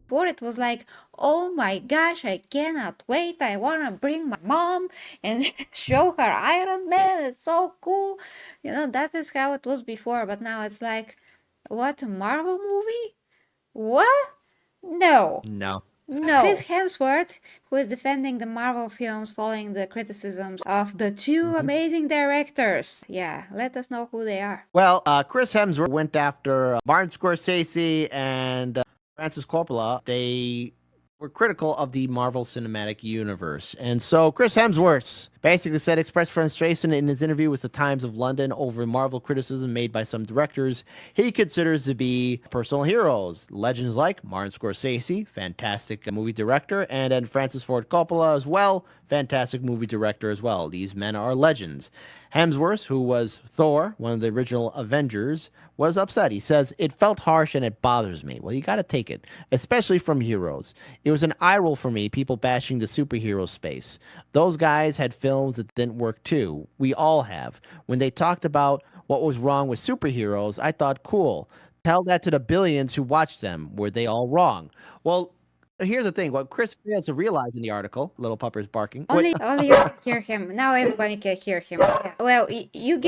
before, it was like, oh my gosh, I cannot wait. I want to bring my mom and show her Iron Man. It's so cool. That is how it was before. But now it's like, what, a Marvel movie? What? No. No. Chris Hemsworth, who is defending the Marvel films following the criticisms of the two Mhm. amazing directors. Yeah, let us know who they are. Well, Chris Hemsworth went after Martin Scorsese and Francis Coppola. They were critical of the Marvel Cinematic Universe. And so Chris Hemsworth basically said expressed frustration in his interview with the Times of London over Marvel criticism made by some directors he considers to be personal heroes. Legends like Martin Scorsese, fantastic movie director, and then Francis Ford Coppola as well, fantastic movie director as well. These men are legends. Hemsworth, who was Thor, one of the original Avengers, was upset. He says, "It felt harsh and it bothers me." Well, you got to take it, especially from heroes. It was an eye roll for me, people bashing the superhero space. Those guys had films that didn't work too. We all have. When they talked about what was wrong with superheroes, I thought, cool. Tell that to the billions who watched them. Were they all wrong? Well, here's the thing. What Chris fails to realize in the article, Little Pupper's barking. Only you can hear him. Now everybody can hear him. Yeah. Well, you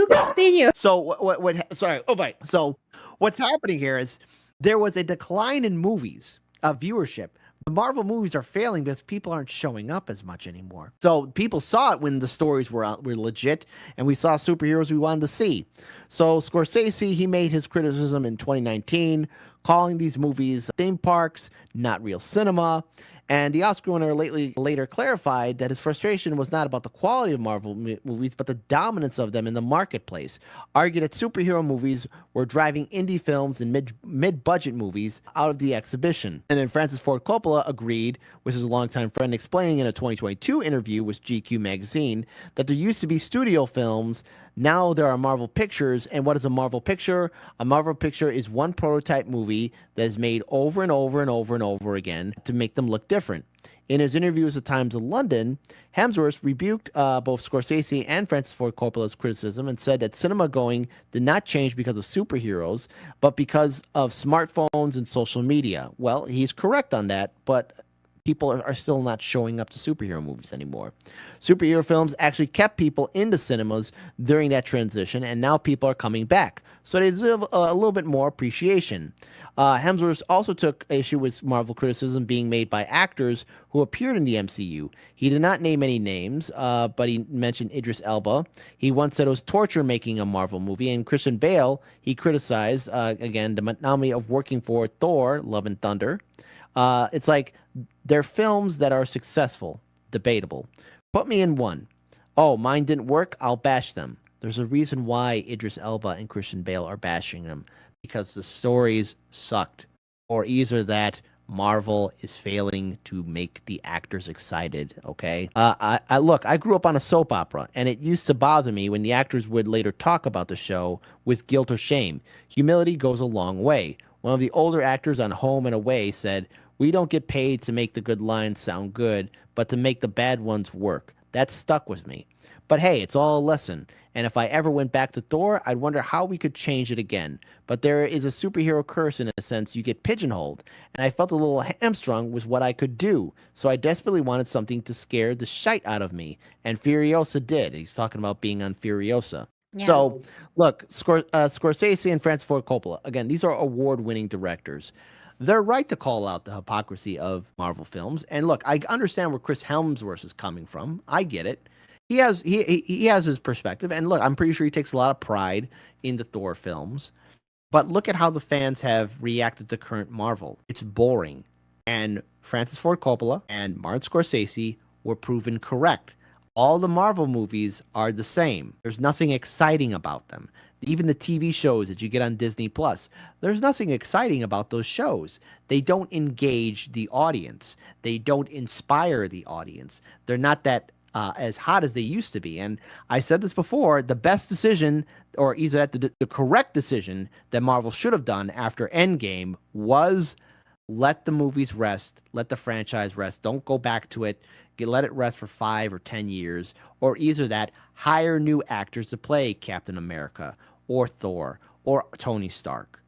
continue. So sorry. Oh, wait. So what's happening here is there was a decline in movies, viewership. The Marvel movies are failing because people aren't showing up as much anymore. So people saw it when the stories were legit, and we saw superheroes we wanted to see. So Scorsese, he made his criticism in 2019, calling these movies theme parks, not real cinema. And the Oscar winner later clarified that his frustration was not about the quality of Marvel movies, but the dominance of them in the marketplace. Argued that superhero movies were driving indie films and mid-budget movies out of the exhibition. And then Francis Ford Coppola agreed, which is a longtime friend, explaining in a 2022 interview with GQ magazine that there used to be studio films. Now there are Marvel pictures. And what is a Marvel picture? A Marvel picture is one prototype movie that is made over and over and over and over again to make them look different. In his interview with the Times of London, Hemsworth rebuked both Scorsese and Francis Ford Coppola's criticism and said that cinema going did not change because of superheroes, but because of smartphones and social media. Well, he's correct on that, but people are still not showing up to superhero movies anymore. Superhero films actually kept people into cinemas during that transition, and now people are coming back. So they deserve a little bit more appreciation. Hemsworth also took issue with Marvel criticism being made by actors who appeared in the MCU. He did not name any names, but he mentioned Idris Elba. He once said it was torture making a Marvel movie. And Christian Bale, he criticized, again, the monotony of working for Thor, Love and Thunder. It's like they're films that are successful, debatable. Put me in one. Oh, mine didn't work. I'll bash them. There's a reason why Idris Elba and Christian Bale are bashing them because the stories sucked, or either that Marvel is failing to make the actors excited. Okay, I look. I grew up on a soap opera, and it used to bother me when the actors would later talk about the show with guilt or shame. Humility goes a long way. One of the older actors on Home and Away said, "We don't get paid to make the good lines sound good, but to make the bad ones work." That stuck with me. But hey, it's all a lesson. And if I ever went back to Thor, I'd wonder how we could change it again. But there is a superhero curse in a sense. You get pigeonholed. And I felt a little hamstrung with what I could do. So I desperately wanted something to scare the shite out of me. And Furiosa did. He's talking about being on Furiosa. Yeah. So, look, Scorsese and Francis Ford Coppola, again, these are award winning directors. They're right to call out the hypocrisy of Marvel films. And look, I understand where Chris Hemsworth is coming from. I get it. He has his perspective, and look, I'm pretty sure he takes a lot of pride in the Thor films. But look at how the fans have reacted to current Marvel. It's boring, and Francis Ford Coppola and Martin Scorsese were proven correct. All the Marvel movies are the same. There's nothing exciting about them. Even the TV shows that you get on Disney Plus, there's nothing exciting about those shows. They don't engage the audience. They don't inspire the audience. They're not that as hot as they used to be. And I said this before, the best decision, or either the correct decision that Marvel should have done after Endgame was let the movies rest, let the franchise rest. Don't go back to it. Let it rest for 5 or 10 years, or either that, hire new actors to play Captain America or Thor or Tony Stark.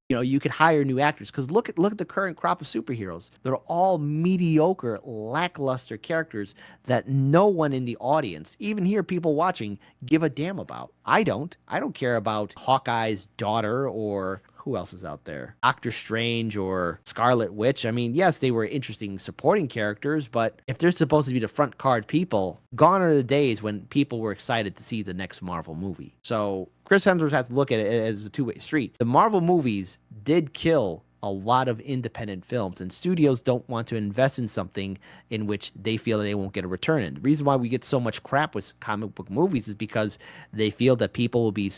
You could hire new actors because look at the current crop of superheroes. They're all mediocre, lackluster characters that no one in the audience, even here people watching, give a damn about. I don't. I don't care about Hawkeye's daughter or who else is out there? Doctor Strange or Scarlet Witch. I mean, yes, they were interesting supporting characters, but if they're supposed to be the front card people, gone are the days when people were excited to see the next Marvel movie. So Chris Hemsworth has to look at it as a two-way street. The Marvel movies did kill a lot of independent films, and studios don't want to invest in something in which they feel that they won't get a return in. The reason why we get so much crap with comic book movies is because they feel that people will be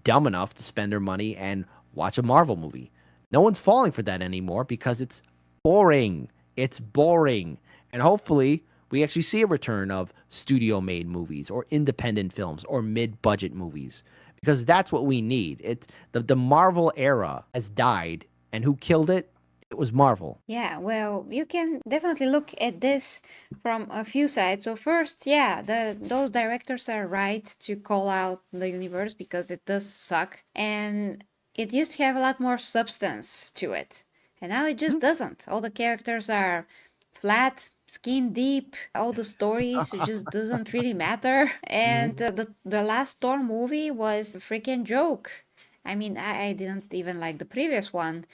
dumb enough to spend their money and watch a Marvel movie. No one's falling for that anymore because it's boring. It's boring. And hopefully, we actually see a return of studio made movies or independent films or mid budget movies because that's what we need. It's the Marvel era has died, and who killed it? It was Marvel. Yeah, well, you can definitely look at this from a few sides. So first, yeah, those directors are right to call out the universe because it does suck, and it used to have a lot more substance to it. And now it just doesn't. All the characters are flat, skin deep. All the stories it just doesn't really matter. And Mhm. the last Thor movie was a freaking joke. I mean, I didn't even like the previous one,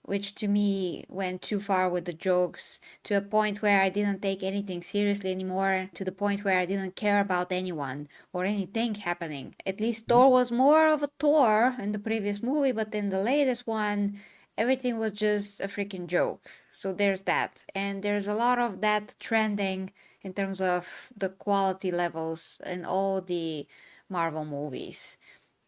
which to me went too far with the jokes to a point where I didn't take anything seriously anymore, to the point where I didn't care about anyone or anything happening. At least Thor was more of a Thor in the previous movie, but in the latest one, everything was just a freaking joke. So there's that. And there's a lot of that trending in terms of the quality levels in all the Marvel movies.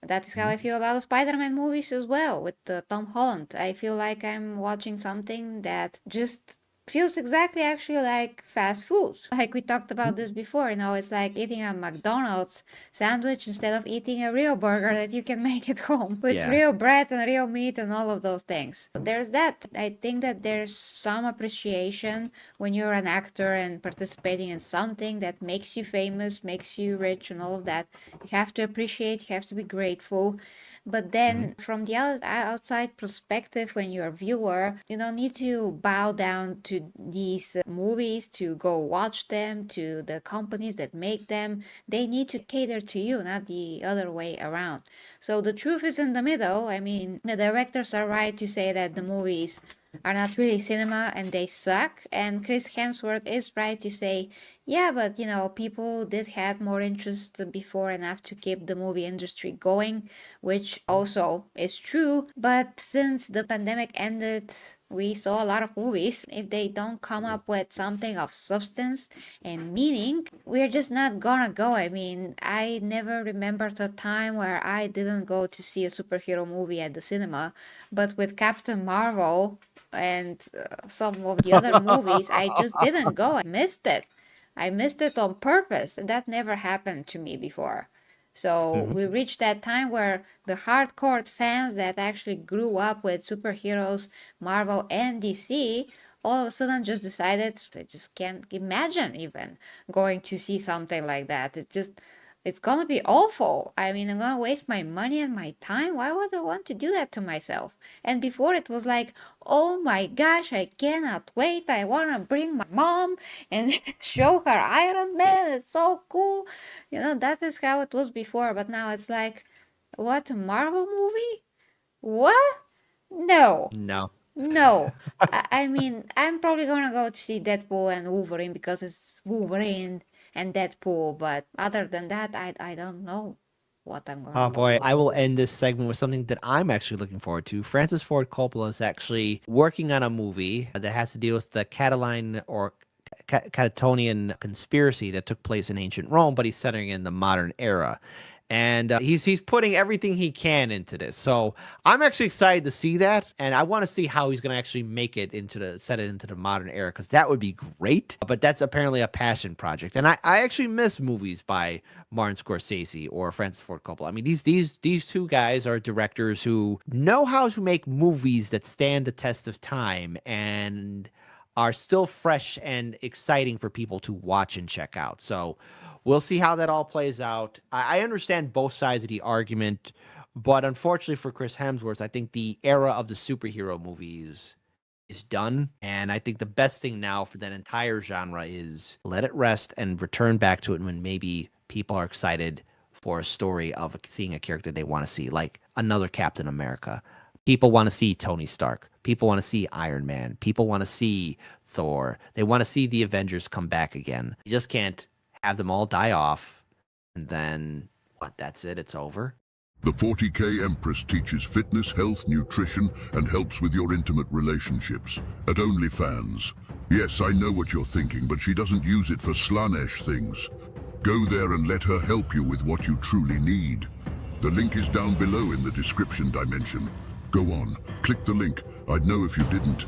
That is how I feel about the Spider-Man movies as well with Tom Holland. I feel like I'm watching something that just feels exactly actually like fast food. Like we talked about this before, it's like eating a McDonald's sandwich instead of eating a real burger that you can make at home with Yeah. real bread and real meat and all of those things. There's that. I think that there's some appreciation when you're an actor and participating in something that makes you famous, makes you rich, and all of that. You have to appreciate, you have to be grateful. But Mhm. then, from the outside perspective, when you're a viewer, you don't need to bow down to these movies to go watch them, to the companies that make them. They need to cater to you, not the other way around. So the truth is in the middle. I mean, the directors are right to say that the movies are not really cinema and they suck. And Chris Hemsworth is right to say, yeah, but people did have more interest before enough to keep the movie industry going, which also is true. But since the pandemic ended, we saw a lot of movies. If they don't come up with something of substance and meaning, we're just not gonna go. I mean, I never remembered a time where I didn't go to see a superhero movie at the cinema, but with Captain Marvel and some of the other movies, I just didn't go. I missed it. I missed it on purpose, and that never happened to me before. So Mhm. we reached that time where the hardcore fans that actually grew up with superheroes, Marvel and DC, all of a sudden just decided they just can't imagine even going to see something like that. It's gonna be awful. I mean, I'm gonna waste my money and my time. Why would I want to do that to myself? And before it was like, oh my gosh, I cannot wait. I wanna bring my mom and show her Iron Man. It's so cool. That is how it was before. But now it's like, what, a Marvel movie? What? No. No. No. I mean, I'm probably gonna go to see Deadpool and Wolverine because it's Wolverine and Deadpool, but other than that, I don't know what I'm gonna Oh go boy, to. I will end this segment with something that I'm actually looking forward to. Francis Ford Coppola is actually working on a movie that has to deal with the Catalan or Catonian conspiracy that took place in ancient Rome, but he's centering in the modern era. And he's putting everything he can into this. So I'm actually excited to see that, and I want to see how he's going to actually make it set it into the modern era because that would be great. But that's apparently a passion project, and I actually miss movies by Martin Scorsese or Francis Ford Coppola. I mean, these two guys are directors who know how to make movies that stand the test of time and are still fresh and exciting for people to watch and check out. So we'll see how that all plays out. I understand both sides of the argument, But unfortunately for Chris Hemsworth, I think the era of the superhero movies is done. And I think the best thing now for that entire genre is let it rest and return back to it when maybe people are excited for a story of seeing a character they want to see, like another Captain America. People want to see Tony Stark. People want to see Iron Man. People want to see Thor. They want to see the Avengers come back again. You just can't have them all die off and then what? That's it. It's over. The 40K Empress teaches fitness, health, nutrition, and helps with your intimate relationships at OnlyFans. Yes, I know what you're thinking, but she doesn't use it for slanesh things. Go there and let her help you with what you truly need. The link is down below in the description dimension. Go on, click the link. I'd know if you didn't.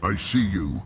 I see you.